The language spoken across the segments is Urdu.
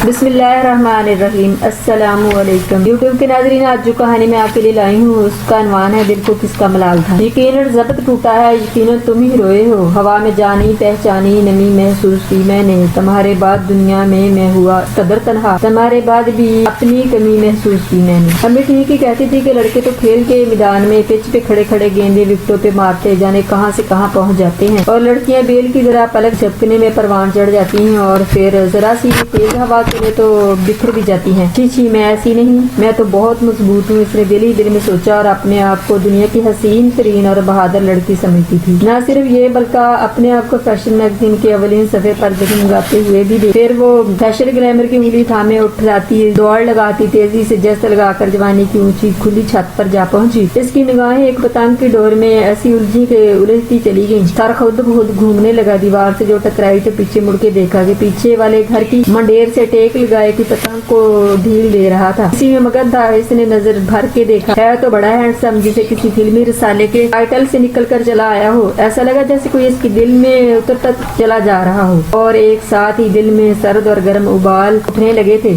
بسم اللہ الرحمن الرحیم۔ السلام علیکم یوٹیوب کے ناظرین، آج جو کہانی میں آپ کے لیے لائی ہوں اس کا عنوان ہے دل کو کس کا ملال تھا۔ یقیناً ضبط ٹوٹا ہے، یقیناً تم ہی روئے ہو، ہوا میں جانی پہچانی نمی محسوس کی میں نے، تمہارے بعد دنیا میں ہوا قدر تنہا، تمہارے بعد بھی اپنی کمی محسوس کی میں نے۔ ہمیں ٹھیک ہی کہتی تھی کہ لڑکے تو کھیل کے میدان میں پچ پہ کھڑے کھڑے گیندے وکٹوں پہ مارتے جانے کہاں سے کہاں پہنچ جاتے ہیں، اور لڑکیاں بیل کی ذرا پلک جھپکنے میں پروان چڑھ جاتی ہیں اور پھر ذرا سی تیز ہوا چلے تو بکھر بھی جاتی ہیں۔ چھی میں ایسی نہیں، میں تو بہت مضبوط ہوں، اس نے دل ہی دل میں سوچا اور اپنے آپ کو دنیا کی حسین ترین اور بہادر لڑکی سمجھتی تھی۔ نہ صرف یہ بلکہ اپنے آپ کو فیشن میگزین کے اولین صفحے پر جگمگاتے ہوئے بھی پھر وہ فیشن گلیمر کی انگلی تھامے اٹھ جاتی، دوڑ لگاتی، تیزی سے جست لگا کر جوانی کی اونچی کھلی چھت پر جا پہنچی۔ اس کی نگاہیں ایک پتنگ کی ڈور میں ایسی الجھی کہ الجھتی چلی گئی۔ سر خود بخود گھومنے لگا، دیوار سے جو ٹکرائی تو پیچھے مڑ کے دیکھا کہ پیچھے والے گھر کی منڈیر سے ٹیک لگائے کی پتنگ کو ڈھیل دے رہا تھا۔ اسی میں مگن تھا، اس نے نظر بھر کے دیکھا، ہے تو بڑا ہینڈسم، جسے کسی فلمی رسالے کے ٹائٹل سے نکل کر چلا آیا ہو۔ ایسا لگا جیسے کوئی اس کی دل میں اترتا چلا جا رہا ہو، اور ایک ساتھ ہی دل میں سرد اور گرم ابال اٹھنے لگے تھے۔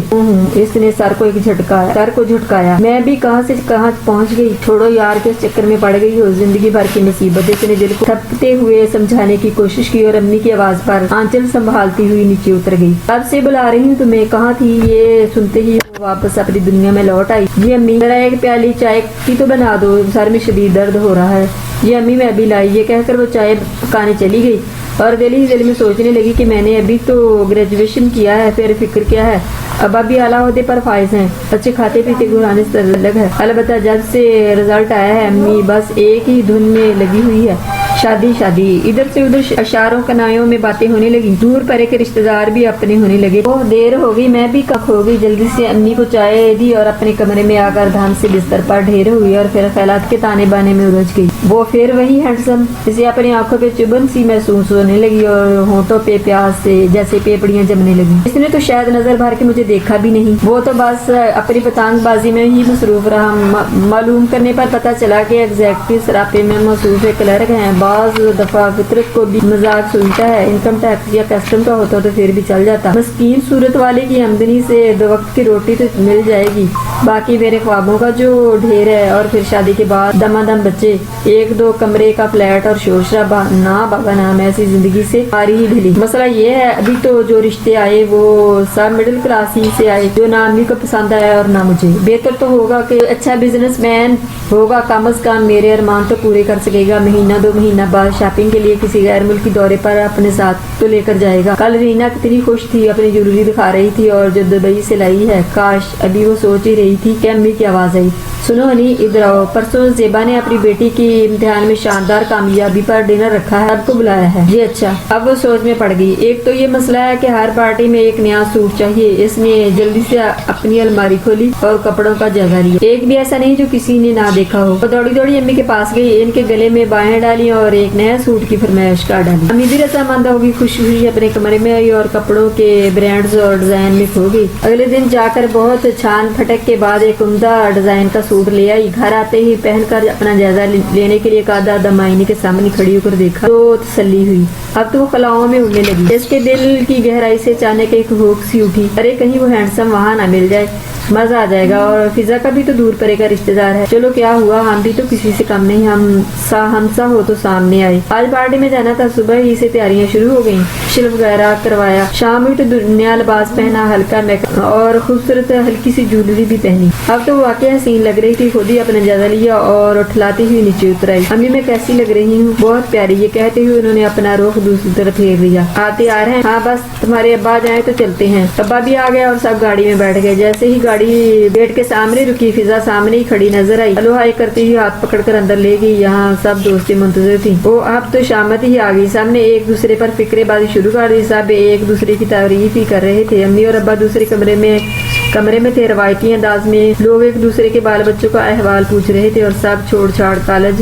اس نے سر کو جھٹکایا، میں بھی کہاں سے کہاں پہنچ گئی، چھوڑو یار کے اس چکر میں پڑ گئی ہو، زندگی بھر کی مصیبت۔ اس نے دل کو تھپتے ہوئے سمجھانے کی کوشش کی اور امی کی آواز پر آنچل سنبھالتی ہوئی نیچے اتر گئی۔ اب سے بلا رہی ہوں تمہیں، کہاں تھی؟ یہ سنتے ہی واپس اپنی دنیا میں لوٹ آئی۔ جی امی، ذرا ایک پیالی چائے کی تو بنا دو، سر میں شدید درد ہو رہا ہے۔ جی امی میں ابھی لائی، یہ کہہ کر وہ چائے پکانے چلی گئی اور دل ہی دل میں سوچنے لگی کہ میں نے ابھی تو گریجویشن کیا ہے، پھر فکر کیا ہے، ابا بھی اعلیٰ عہدے پر فائز ہیں، بچے کھاتے پیتے گھرانے سے الگ ہے۔ البتہ جب سے رزلٹ آیا ہے امی بس ایک ہی دھن میں لگی ہوئی ہے، شادی شادی۔ ادھر سے ادھر اشاروں کنایوں میں باتیں ہونے لگی، دور پرے کے رشتہ دار بھی اپنے ہونے لگے۔ بہت دیر ہو گئی، میں بھی کک ہو گئی، جلدی سے امی کو چائے دی اور اپنے کمرے میں آ کر دھان سے بستر پر ڈھیر ہوئی اور پھر خیالات کے تانے بانے میں الجھ گئی۔ وہ پھر وہی ہینڈسم، اسے اپنی آنکھوں پہ چبھن سی محسوس ہونے لگی اور ہونٹوں پہ پیاس سے جیسے پیپڑیاں جمنے لگی۔ اس نے تو شاید نظر بھر کے مجھے دیکھا بھی نہیں، وہ تو بس اپنی پتنگ بازی میں ہی مصروف رہا۔ معلوم کرنے پر پتہ چلا کہ ایگزیکٹو سراپے میں مصروف کلرک ہیں۔ بعض دفعہ فطرت کو بھی مذاق سنتا ہے، انکم ٹیکس یا کسٹم کا ہوتا تو پھر بھی چل جاتا۔ مسکین صورت والے کی آمدنی سے 2 وقت کی روٹی تو مل جائے گی، باقی میرے خوابوں کا جو ڈھیر ہے، اور پھر شادی کے بعد دما دم بچے، 1-2 کمرے کا فلیٹ اور شور شرابہ، نہ بابا نہ، میں ایسی زندگی سے ہاری ہی ڈھلی۔ مسئلہ یہ ہے ابھی تو جو رشتے آئے وہ سب مڈل کلاس ہی سے آئے، جو نہ امی کو پسند آیا اور نہ مجھے۔ بہتر تو ہوگا کہ اچھا بزنس مین ہوگا، کم از کم میرے ارمان تو پورے کر سکے گا، مہینہ 2 مہینہ بعد شاپنگ کے لیے کسی غیر ملکی دورے پر اپنے ساتھ تو لے کر جائے گا۔ کل رینا کتنی خوش تھی، اپنی جویلری دکھا رہی تھی اور جو دبئی سے لائی ہے، کاش۔ ابھی وہ سوچ ہی رہی تھی کہ امی کی آواز آئی، سنو ہنی ادھر آؤ، پرسوں زیبا نے اپنی بیٹی کی امتحان میں شاندار کامیابی پر ڈنر رکھا ہے، آپ کو بلایا ہے۔ جی اچھا۔ اب وہ سوچ میں پڑ گئی، ایک تو یہ مسئلہ ہے کہ ہر پارٹی میں ایک نیا سوٹ چاہیے۔ اس نے جلدی سے اپنی الماری کھولی اور کپڑوں کا جائزہ لیا، ایک بھی ایسا نہیں جو کسی نے نہ دیکھا ہو۔ وہ دوڑی دوڑی امی کے پاس گئی، ان کے گلے میں بائیں ڈالی اور ایک نیا سوٹ کی فرمائش کر ڈالی۔ امی بھی رضامند ہوگی، خوش ہوئی، اپنے کمرے میں آئی اور کپڑوں کے برانڈز اور ڈیزائن میں کھو گئی۔ اگلے دن جا کر بہت چھان پھٹک کے بعد ایک عمدہ ڈیزائن کا سوٹ لے آئی۔ گھر آتے ہی پہن کر اپنا جائزہ لینے کے لیے آدھا آئینے کے سامنے کھڑی ہو کر دیکھا تو تسلی ہوئی۔ اب تو وہ خلاؤں میں اڑنے لگی۔ اس کے دل کی گہرائی سے اچانک ایک ہوک سی اٹھی، ارے کہیں وہ ہینڈسم وہاں نہ مل جائے، مزہ آ جائے گا، اور فضا کا بھی تو دور پرے کا رشتہ دار ہے۔ چلو کیا ہوا، ہم بھی تو کسی سے کم نہیں، ہم سا ہو تو سامنے آئے۔ آج پارٹی میں جانا تھا، صبح ہی سے تیاریاں شروع ہو گئیں، شلف وغیرہ کروایا، شام ہوئی تو نیا لباس پہنا، ہلکا میک اپ اور خوبصورت ہلکی سی جویلری بھی پہنی۔ اب تو واقعی حسین لگ رہی تھی، خود ہی اپنا جائزہ لیا اور اٹھلاتی ہوئی نیچے اتر آئی۔ امی میں کیسی لگ رہی ہوں؟ بہت پیاری، یہ کہتے ہوئے انہوں نے اپنا رخ دوسری طرف پھیر لیا۔ آتے آ رہے ہیں؟ ہاں بس تمہارے ابا جائیں تو چلتے ہیں۔ ابا بھی آ گیا اور سب گاڑی میں بیٹھ گئے۔ جیسے ہی گاڑی گیٹ کے سامنے رکی، فضا سامنے ہی کھڑی نظر آئی، ہلو ہائی کرتی ہوئی ہاتھ پکڑ کر اندر لے گئی۔ یہاں سب دوستیں منتظر تھیں۔ وہ اب تو شامت ہی آ گئی، سب نے ایک دوسرے پر فکرے بازی شروع کر دی، سب ایک دوسرے کی تعریف ہی کر رہے تھے۔ امی اور ابا دوسرے کمرے میں تھے، روایتی انداز میں لوگ ایک دوسرے کے بال بچوں کا احوال پوچھ رہے تھے اور سب چھوڑ چھاڑ کالج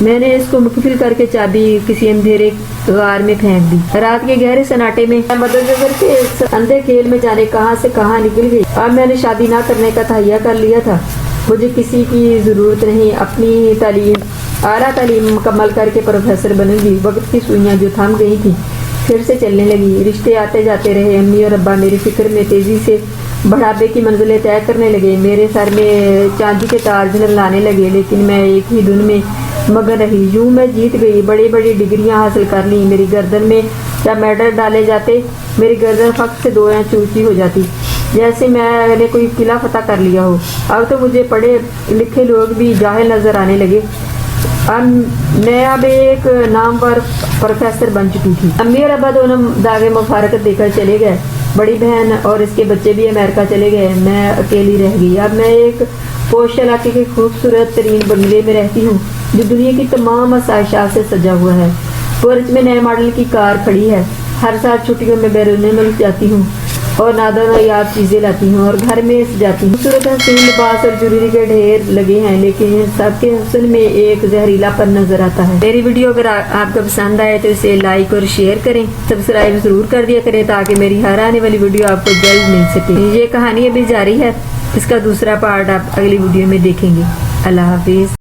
میں نے اس کو مقفل کر کے چابی کسی اندھیرے غار میں پھینک دی۔ رات کے گہرے سناٹے میں مدرسے کے اندھے کھیل میں جانے کہاں سے کہاں نکل گئی۔ اب میں نے شادی نہ کرنے کا تہیہ کر لیا تھا، مجھے کسی کی ضرورت نہیں، اپنی اعلیٰ تعلیم مکمل کر کے پروفیسر بنوں گی۔ وقت کی سوئیاں جو تھم گئی تھیں پھر سے چلنے لگی، رشتے آتے جاتے رہے، امی اور ابا میری فکر میں تیزی سے بڑھاپے کی منزلیں طے کرنے لگے، میرے سر میں چاندی کے تاج لانے لگے، لیکن میں ایک ہی دن میں مگن رہی۔ یوں میں جیت گئی، بڑی بڑی ڈگریاں حاصل کر لیں، میری گردن میں جب میڈل ڈالے جاتے میری گردن فخر سے 2 انچ اونچی ہو جاتی، جیسے میں نے کوئی قلعہ فتح کر لیا ہو۔ اب تو مجھے پڑھے لکھے لوگ بھی جاہل نظر آنے لگے، میں اب ایک نامور پروفیسر بن چکی تھی۔ امی اور ابا دونوں داغ مفارقت دے کر چلے گئے، بڑی بہن اور اس کے بچے بھی امریکہ چلے گئے، میں اکیلی رہ گئی۔ اب میں ایک پوش علاقے کے خوبصورت ترین بنگلے میں رہتی ہوں جو دنیا کی تمام آسائشات سے سجا ہوا ہے۔ پورچ میں نئے ماڈل کی کار کھڑی ہے، ہر سال چھٹیوں میں بیرون ملک جاتی ہوں اور نادر چیزیں لاتی ہوں اور گھر میں سجاتی ہوں۔ خوبصورت حسین لباس اور جویلری کے ڈھیر لگے ہیں، لیکن ان سب کے حسن میں ایک زہریلا پن نظر آتا ہے۔ میری ویڈیو اگر آپ کو پسند آئے تو اسے لائک اور شیئر کریں، سبسکرائب ضرور کر دیا کریں تاکہ میری ہر آنے والی ویڈیو آپ کو جلد مل سکے۔ یہ کہانی ابھی جاری ہے، اس کا دوسرا پارٹ آپ اگلی ویڈیو میں دیکھیں گے۔ اللہ حافظ۔